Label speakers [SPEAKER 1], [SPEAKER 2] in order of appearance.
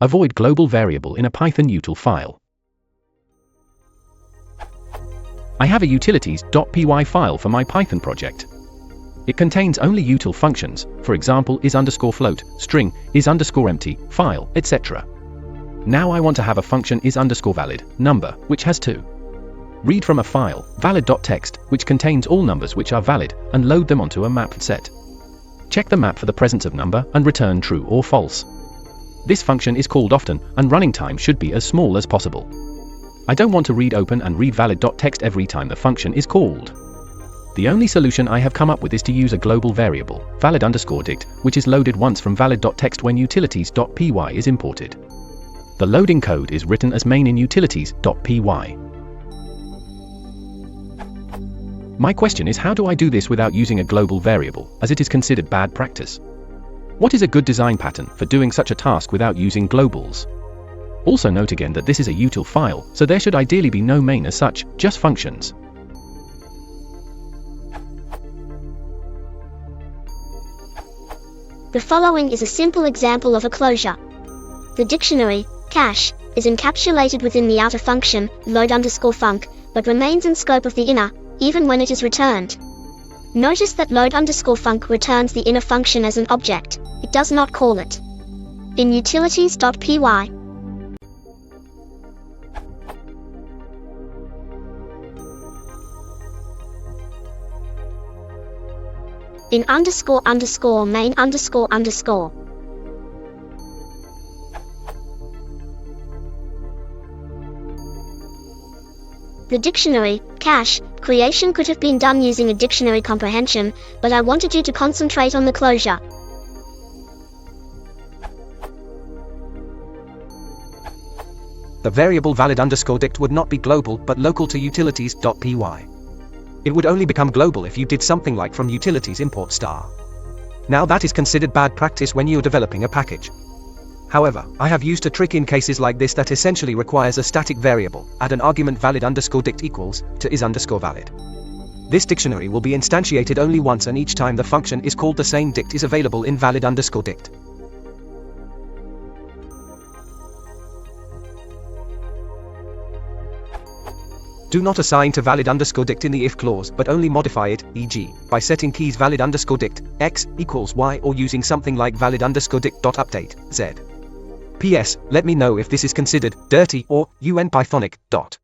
[SPEAKER 1] Avoid global variable in a Python util file. I have a utilities.py file for my Python project. It contains only util functions, for example is_float, string, is_empty, file, etc. Now I want to have a function is_valid, number, which has to read from a file, valid.txt, which contains all numbers which are valid, and load them onto a mapped set. Check the map for the presence of number and return true or false. This function is called often, and running time should be as small as possible. I don't want to read open and read valid.txt every time the function is called. The only solution I have come up with is to use a global variable, valid_dict, which is loaded once from valid.txt when utilities.py is imported. The loading code is written as main in utilities.py. My question is, how do I do this without using a global variable, as it is considered bad practice? What is a good design pattern for doing such a task without using globals? Also note again that this is a util file, so there should ideally be no main as such, just functions.
[SPEAKER 2] The following is a simple example of a closure. The dictionary, cache, is encapsulated within the outer function, load_func, but remains in scope of the inner, even when it is returned. Notice that load_func returns the inner function as an object, it does not call it. In utilities.py, in __main__. The dictionary, cache, creation could have been done using a dictionary comprehension, but I wanted you to concentrate on the closure.
[SPEAKER 3] The variable valid_dict would not be global but local to utilities.py. It would only become global if you did something like from utilities import star. Now that is considered bad practice when you're developing a package. However, I have used a trick in cases like this that essentially requires a static variable, add an argument valid_dict equals, to is_valid. This dictionary will be instantiated only once, and each time the function is called the same dict is available in valid_dict. Do not assign to valid_dict in the if clause, but only modify it, e.g., by setting keys valid_dict, x, equals y, or using something like valid_dict.update, z. P.S. Let me know if this is considered dirty or unpythonic.
[SPEAKER 4] Just